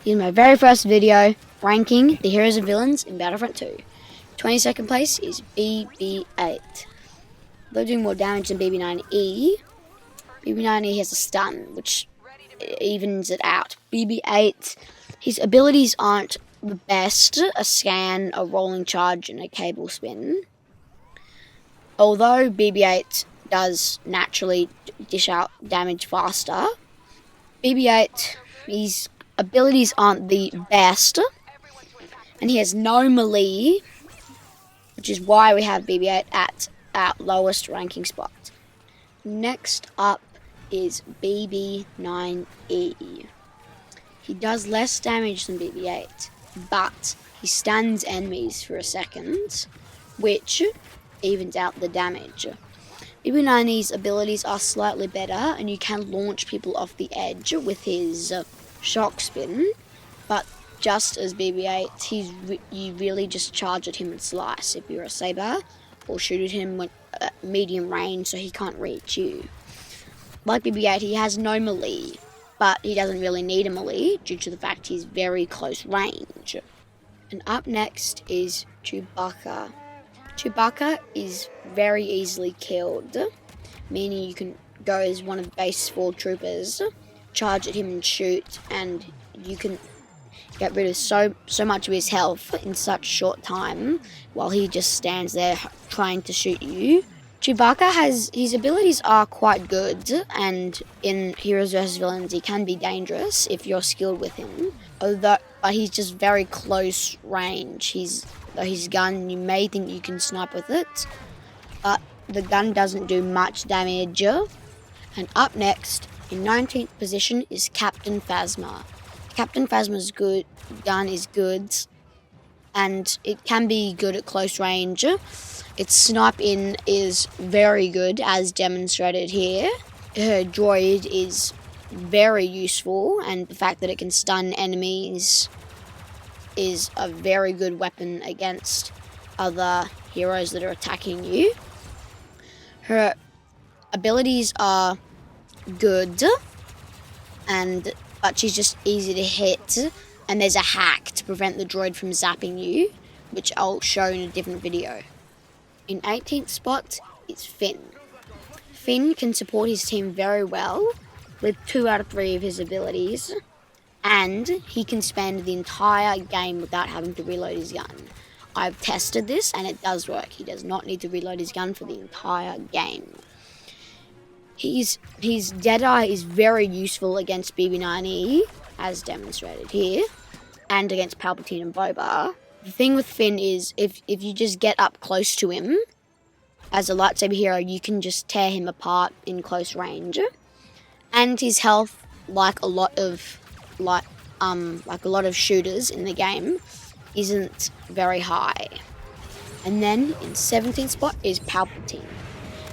Here's my very first video ranking the heroes and villains in Battlefront 2. 22nd place is BB8. Though doing more damage than BB9E, BB9E has a stun, which evens it out. BB8, his abilities aren't the best: a scan, a rolling charge, and a cable spin. Although BB8 does naturally dish out damage faster, BB8, his abilities aren't the best, and he has no melee, which is why we have BB8 at our lowest ranking spot. Next up is BB9E. He does less damage than BB8, but he stuns enemies for a second, which evens out the damage. BB9E's abilities are slightly better, and you can launch people off the edge with his shock spin, but just as BB8, you really just charge at him and slice if you're a saber, or shoot at him at medium range so he can't reach you. Like BB8, he has no melee, but he doesn't really need a melee due to the fact he's very close range. And up next is CHEWBACCA. CHEWBACCA is very easily killed, meaning you can go as one of the base 4 troopers, charge at him and shoot, and you can get rid of so much of his health in such a short time while he just stands there trying to shoot you. CHEWBACCA his abilities are quite good, and in Heroes vs Villains he can be dangerous if you're skilled with him. But he's just very close range. His gun, you may think you can snipe with it, but the gun doesn't do much damage. And up next, in 19th position, is Captain Phasma. Captain Phasma's gun is good, and it can be good at close range. Its snipe in is very good, as demonstrated here. Her droid is very useful, and the fact that it can stun enemies is a very good weapon against other heroes that are attacking you. Her abilities are good, but she's just easy to hit, and there's a hack to prevent the droid from zapping you, which I'll show in a different video. In 18th spot is Finn. Finn can support his team very well with 2 out of 3 of his abilities, and he can spend the entire game without having to reload his gun. I've tested this and it does work. He does not need to reload his gun for the entire game. His Deadeye is very useful against BB9E, as demonstrated here, and against Palpatine and BOBA. The thing with Finn is, if you just get up close to him, as a lightsaber hero, you can just tear him apart in close range. And his health, like a lot of shooters in the game, isn't very high. And then in 17th spot is Palpatine.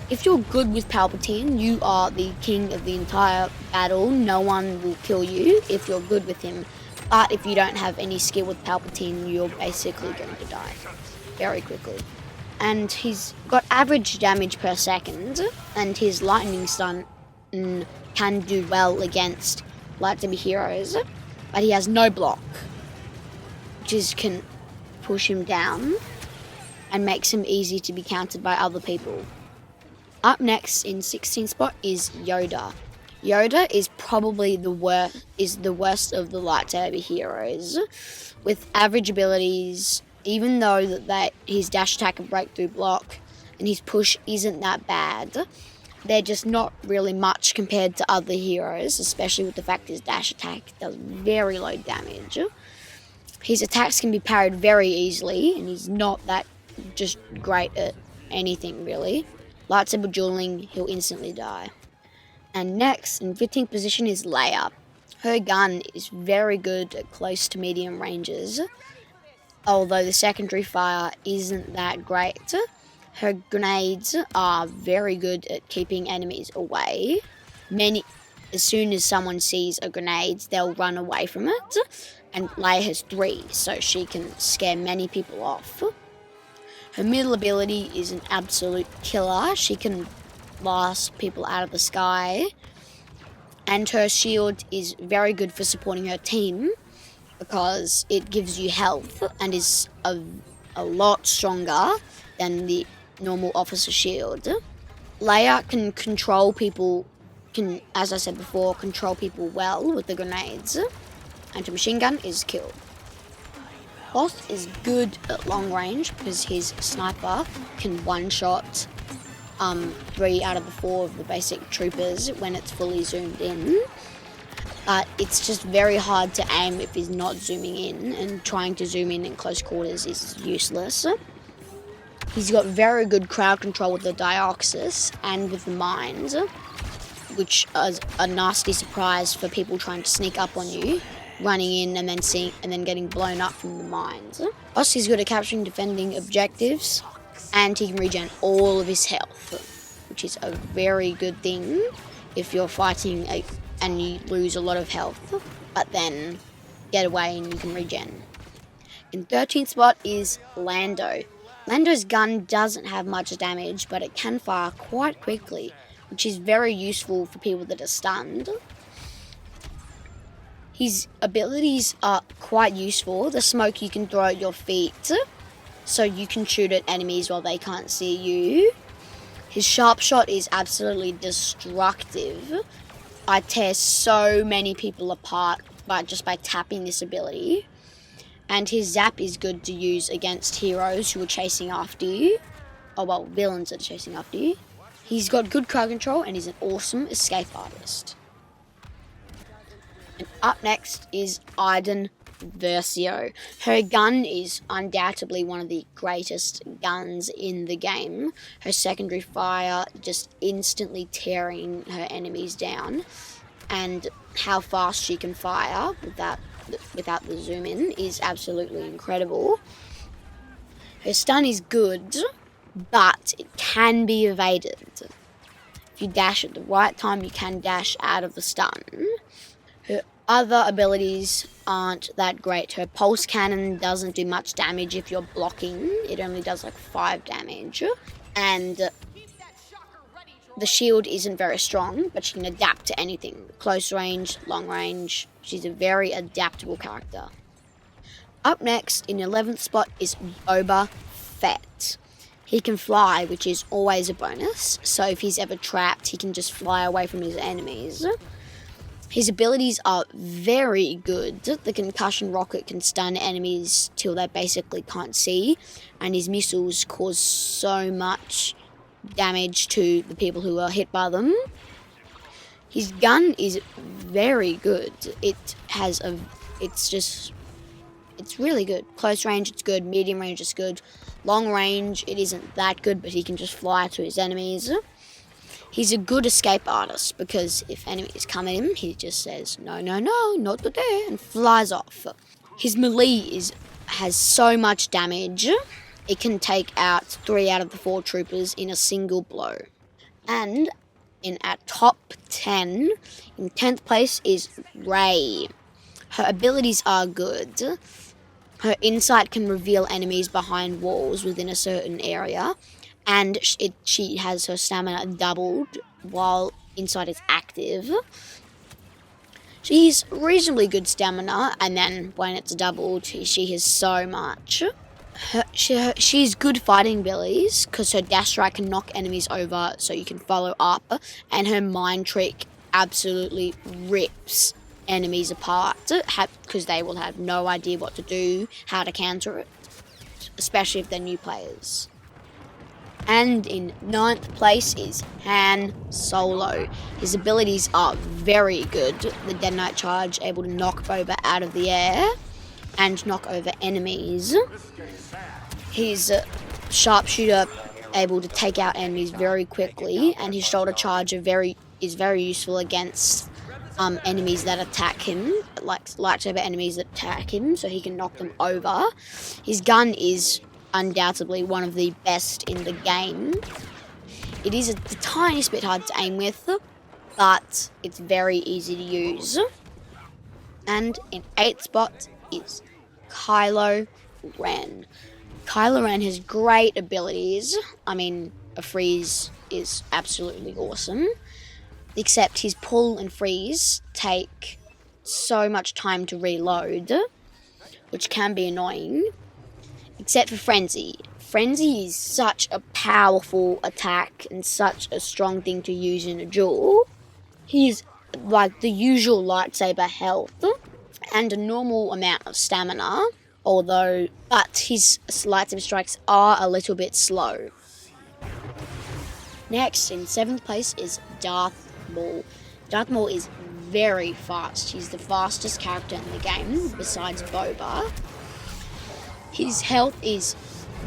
If you're good with Palpatine, you are the king of the entire battle. No one will kill you if you're good with him. But if you don't have any skill with Palpatine, you're basically going to die very quickly. And he's got average damage per second, and his lightning stun can do well against lightsaber heroes, but he has no block, which can push him down and makes him easy to be countered by other people. Up next in 16th spot is YODA. YODA is probably the worst of the lightsaber heroes, with average abilities, even though that his dash attack and breakthrough block and his push isn't that bad. They're just not really much compared to other heroes, especially with the fact his dash attack does very low damage. His attacks can be parried very easily, and he's not that just great at anything really. Lightsaber dueling, he'll instantly die. And next, in 15th position, is LEIA. Her gun is very good at close to medium ranges, although the secondary fire isn't that great. Her grenades are very good at keeping enemies away. as soon as someone sees a grenade, they'll run away from it. And LEIA has 3, so she can scare many people off. Her middle ability is an absolute killer. She can blast people out of the sky. And her shield is very good for supporting her team because it gives you health and is a lot stronger than the normal officer shield. LEIA can control people, as I said before, control people well with the grenades. And her machine gun is kill. BOSSK is good at long range because his sniper can one-shot 3 out of the 4 of the basic troopers when it's fully zoomed in. But it's just very hard to aim if he's not zooming in, and trying to zoom in close quarters is useless. He's got very good crowd control with the Dioxis and with the mines, which is a nasty surprise for people trying to sneak up on you, running in and then getting blown up from the mines. BOSSK is good at capturing defending objectives, and he can regen all of his health, which is a very good thing if you're fighting and you lose a lot of health, but then get away and you can regen. In 13th spot is Lando. Lando's gun doesn't have much damage, but it can fire quite quickly, which is very useful for people that are stunned. His abilities are quite useful. The smoke you can throw at your feet, so you can shoot at enemies while they can't see you. His sharp shot is absolutely destructive. I tear so many people apart just by tapping this ability. And his zap is good to use against heroes who are chasing after you. Oh well, villains that are chasing after you. He's got good crowd control and he's an awesome escape artist. And up next is IDEN Rank. Her gun is undoubtedly one of the greatest guns in the game. Her secondary fire just instantly tearing her enemies down, and how fast she can fire without the zoom in is absolutely incredible. Her stun is good, but it can be evaded. If you dash at the right time, you can dash out of the stun. Her other abilities aren't that great. Her pulse cannon doesn't do much damage if you're blocking. It only does like 5 damage. And the shield isn't very strong, but she can adapt to anything. Close range, long range. She's a very adaptable character. Up next, in 11th spot, is BOBA FETT. He can fly, which is always a bonus. So if he's ever trapped, he can just fly away from his enemies. His abilities are very good. The concussion rocket can stun enemies till they basically can't see, and his missiles cause so much damage to the people who are hit by them. His gun is very good. It's really good. Close range, it's good. Medium range, it's good. Long range, it isn't that good, but he can just fly to his enemies. He's a good escape artist because if enemies come at him, he just says, no, not today, and flies off. His melee has so much damage. It can take out 3 out of the 4 troopers in a single blow. And in our top 10, in 10th place is REY. Her abilities are good. Her insight can reveal enemies behind walls within a certain area, and she has her stamina doubled while insight is active. She's reasonably good stamina, and then when it's doubled, she has so much. She's good fighting abilities because her dash strike can knock enemies over so you can follow up, and her mind trick absolutely rips enemies apart because they will have no idea what to do, how to counter it, especially if they're new players. And in 9th place is Han Solo. His abilities are very good. The Detonite Charge, able to knock Boba out of the air and knock over enemies. His Sharpshooter, able to take out enemies very quickly, and his Shoulder Charge is very useful against enemies that attack him, like lightsaber enemies that attack him, so he can knock them over. His gun is undoubtedly one of the best in the game. It is a tiniest bit hard to aim with, but it's very easy to use. And in 8th spot is KYLO REN. KYLO REN has great abilities. I mean, a freeze is absolutely awesome. Except his pull and freeze take so much time to reload, which can be annoying. Except for Frenzy. Frenzy is such a powerful attack and such a strong thing to use in a duel. He's like the usual lightsaber health and a normal amount of stamina, but his lightsaber strikes are a little bit slow. Next, in 7th place, is Darth Maul. Darth Maul is very fast. He's the fastest character in the game, besides Boba. His health is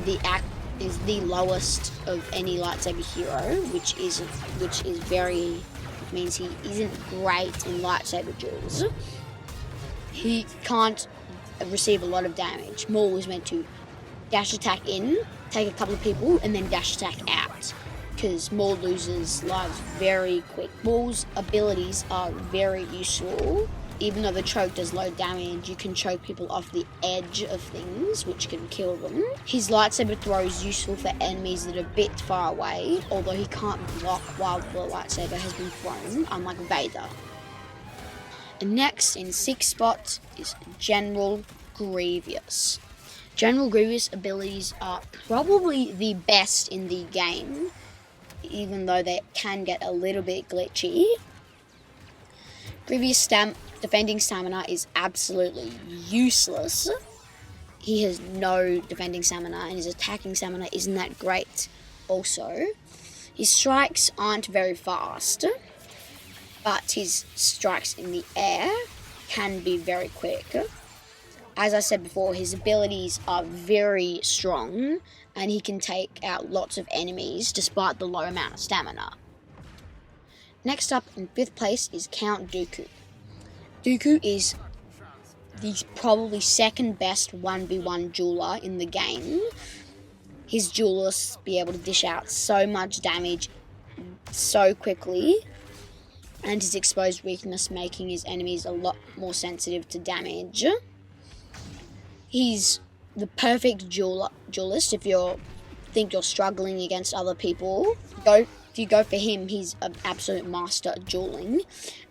the lowest of any lightsaber hero, which means he isn't great in lightsaber duels. He can't receive a lot of damage. Maul was meant to dash attack in, take a couple of people, and then dash attack out, because Maul loses lives very quick. Maul's abilities are very useful. Even though the choke does low damage, you can choke people off the edge of things, which can kill them. His lightsaber throw is useful for enemies that are a bit far away, although he can't block while the lightsaber has been thrown, unlike Vader. And next, in 6th spot, is General Grievous. General Grievous' abilities are probably the best in the game, even though they can get a little bit glitchy. Grievous' defending stamina is absolutely useless. He has no defending stamina, and his attacking stamina isn't that great also. His strikes aren't very fast, but his strikes in the air can be very quick. As I said before, his abilities are very strong, and he can take out lots of enemies despite the low amount of stamina. Next up, in 5th place, is Count Dooku. Dooku is the probably second best 1v1 dueler in the game. His duelists be able to dish out so much damage so quickly, and his exposed weakness making his enemies a lot more sensitive to damage. He's the perfect duelist if you think you're struggling against other people. If you go for him, he's an absolute master at dueling,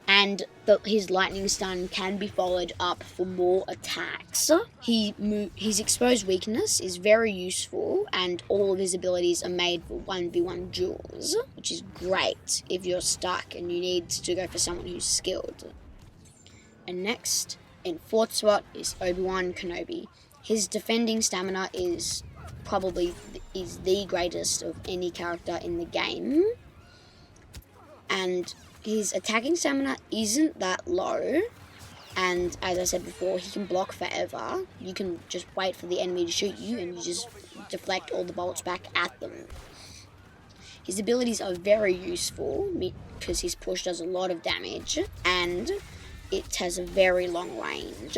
and his lightning stun can be followed up for more attacks. His exposed weakness is very useful, and all of his abilities are made for 1v1 duels, which is great if you're stuck and you need to go for someone who's skilled. And next, in 4th spot, is Obi-Wan Kenobi. His defending stamina is the greatest of any character in the game, and his attacking stamina isn't that low, and as I said before, he can block forever. You can just wait for the enemy to shoot you and you just deflect all the bolts back at them. His abilities are very useful because his push does a lot of damage and it has a very long range.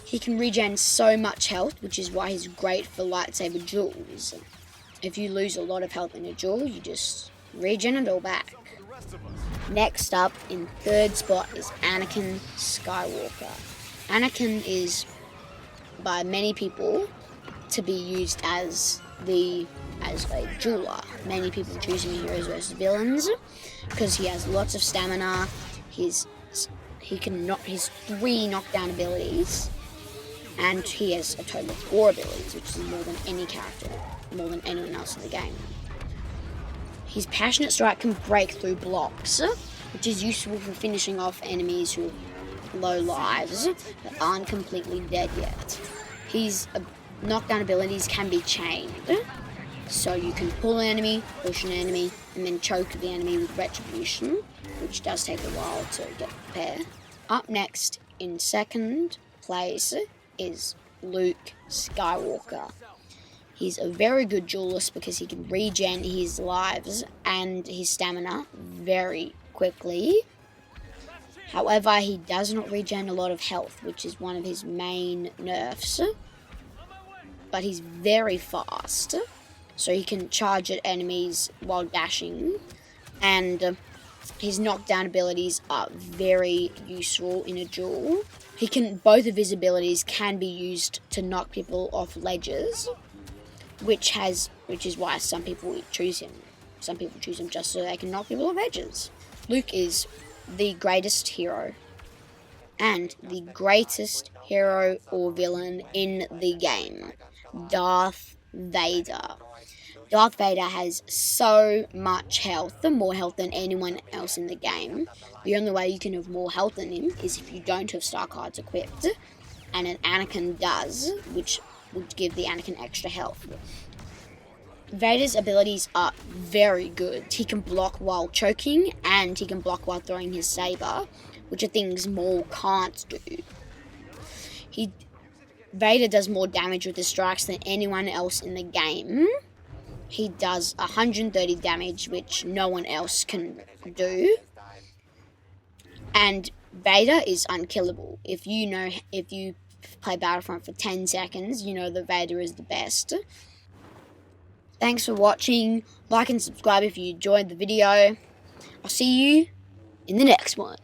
He can regen so much health, which is why he's great for lightsaber duels. If you lose a lot of health in a duel, you just regen it all back. Next up, in 3rd spot, is Anakin Skywalker. Anakin is, by many people, to be used as a jeweler. Many people choose him in Heroes vs. Villains because he has lots of stamina. His 3 knockdown abilities, and he has a total of 4 abilities, which is more than any character, more than anyone else in the game. His Passionate Strike can break through blocks, which is useful for finishing off enemies who have low lives but aren't completely dead yet. His knockdown abilities can be chained, so you can pull an enemy, push an enemy, and then choke the enemy with Retribution, which does take a while to get prepared. Up next, in 2nd place, is Luke Skywalker. He's a very good duelist because he can regen his lives and his stamina very quickly. However, he does not regen a lot of health, which is one of his main nerfs. But he's very fast, so he can charge at enemies while dashing. And His knockdown abilities are very useful in a duel. Both of his abilities can be used to knock people off ledges, which is why some people choose him. Some people choose him just so they can knock people off edges. Luke is the greatest hero and the greatest hero or villain in the game, Darth Vader. Darth Vader has so much health, more health than anyone else in the game. The only way you can have more health than him is if you don't have star cards equipped, and an Anakin does, which would give the Anakin extra health. Vader's abilities are very good. He can block while choking, and he can block while throwing his saber, which are things Maul can't do. Vader does more damage with his strikes than anyone else in the game. He does 130 damage, which no one else can do. And Vader is unkillable. If you play Battlefront for 10 seconds, you know that Vader is the best. Thanks for watching. Like and subscribe if you enjoyed the video. I'll see you in the next one.